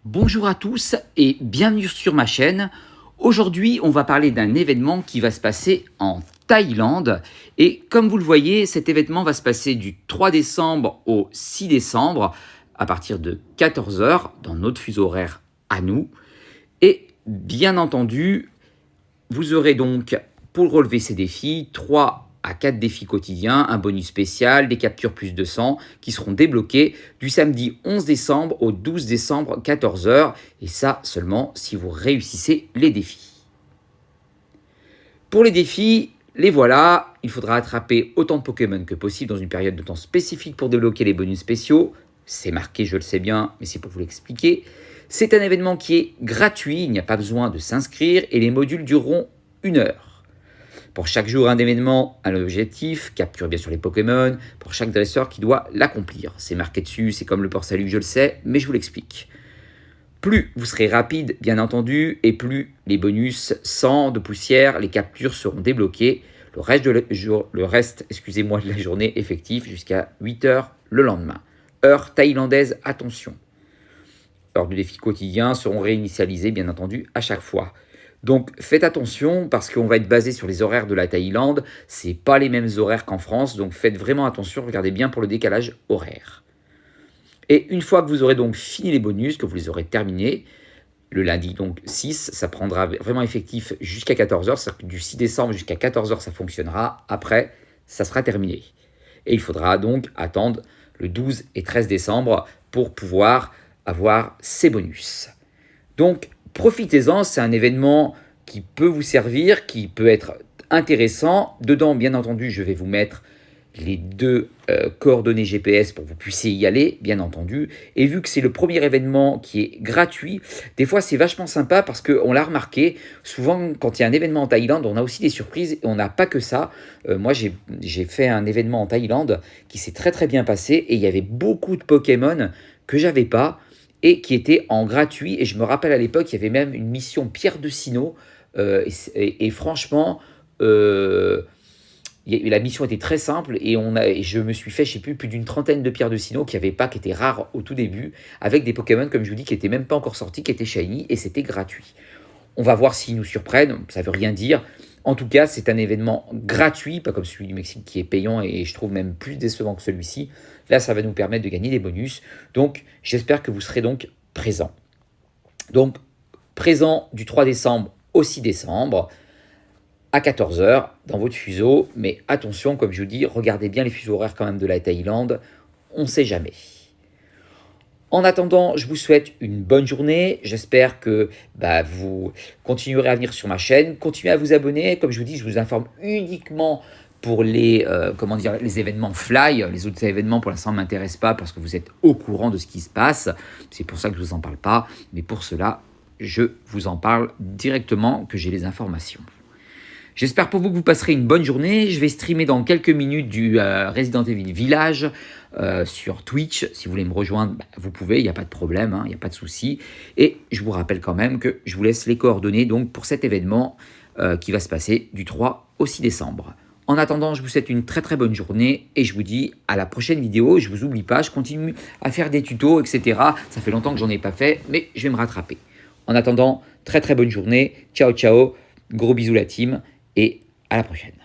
Bonjour à tous et bienvenue sur ma chaîne. Aujourd'hui, on va parler d'un événement qui va se passer en Thaïlande. Et comme vous le voyez, cet événement va se passer du 3 décembre au 6 décembre à partir de 14 heures dans notre fuseau horaire à nous. Et bien entendu, vous aurez donc, pour relever ces défis, 3 à 4 défis quotidiens, un bonus spécial, des captures plus 200 qui seront débloqués du samedi 11 décembre au 12 décembre 14 heures. Et ça seulement si vous réussissez les défis. Pour les défis, les voilà. Il faudra attraper autant de Pokémon que possible dans une période de temps spécifique pour débloquer les bonus spéciaux. C'est marqué, je le sais bien, mais c'est pour vous l'expliquer. C'est un événement qui est gratuit, il n'y a pas besoin de s'inscrire et les modules dureront 1 heure. Pour chaque jour, un événement, un objectif, capture bien sûr les Pokémon, pour chaque dresseur qui doit l'accomplir. C'est marqué dessus, c'est comme le port-salut, je le sais, mais je vous l'explique. Plus vous serez rapide, bien entendu, et plus les bonus, sang, de poussière, les captures seront débloquées. Le reste de la journée effective jusqu'à 8 heures le lendemain. Heure thaïlandaise, attention. Heures de défi quotidien seront réinitialisées, bien entendu, à chaque fois. Donc faites attention parce qu'on va être basé sur les horaires de la Thaïlande. C'est pas les mêmes horaires qu'en France, donc faites vraiment attention. Regardez bien pour le décalage horaire. Et une fois que vous aurez donc fini les bonus, que vous les aurez terminés, le lundi donc 6, ça prendra vraiment effectif jusqu'à 14h. C'est-à-dire que du 6 décembre jusqu'à 14h, ça fonctionnera. Après, ça sera terminé. Et il faudra donc attendre le 12 et 13 décembre pour pouvoir avoir ces bonus. Donc, profitez-en, c'est un événement qui peut vous servir, qui peut être intéressant. Dedans, bien entendu, je vais vous mettre les 2 coordonnées GPS pour que vous puissiez y aller, bien entendu. Et vu que c'est le premier événement qui est gratuit, des fois c'est vachement sympa parce qu'on l'a remarqué, souvent quand il y a un événement en Thaïlande, on a aussi des surprises et on n'a pas que ça. Moi j'ai fait un événement en Thaïlande qui s'est très très bien passé et il y avait beaucoup de Pokémon que j'avais pas et qui étaient en gratuit. Et je me rappelle à l'époque, il y avait même une mission Pierre de Sinnoh et franchement... la mission était très simple et je me suis fait, je sais plus d'une trentaine de pierres de Sinnoh qui étaient rares au tout début, avec des Pokémon, comme je vous dis, qui n'étaient même pas encore sortis, qui étaient shiny, et c'était gratuit. On va voir s'ils nous surprennent, ça ne veut rien dire. En tout cas, c'est un événement gratuit, pas comme celui du Mexique qui est payant et je trouve même plus décevant que celui-ci. Là, ça va nous permettre de gagner des bonus. Donc, j'espère que vous serez donc présents. Donc, présent du 3 décembre au 6 décembre, à 14 heures dans votre fuseau. Mais attention, comme je vous dis, regardez bien les fuseaux horaires quand même de la Thaïlande. On ne sait jamais. En attendant, je vous souhaite une bonne journée. J'espère que vous continuerez à venir sur ma chaîne. Continuez à vous abonner. Comme je vous dis, je vous informe uniquement pour les événements fly. Les autres événements, pour l'instant, ne m'intéressent pas parce que vous êtes au courant de ce qui se passe. C'est pour ça que je ne vous en parle pas. Mais pour cela, je vous en parle directement, que j'ai les informations. J'espère pour vous que vous passerez une bonne journée. Je vais streamer dans quelques minutes du Resident Evil Village sur Twitch. Si vous voulez me rejoindre, vous pouvez, il n'y a pas de problème, il n'y a pas de souci. Et je vous rappelle quand même que je vous laisse les coordonnées donc, pour cet événement qui va se passer du 3 au 6 décembre. En attendant, je vous souhaite une très très bonne journée et je vous dis à la prochaine vidéo. Je ne vous oublie pas, je continue à faire des tutos, etc. Ça fait longtemps que j'en ai pas fait, mais je vais me rattraper. En attendant, très très bonne journée. Ciao ciao, gros bisous la team. Et à la prochaine.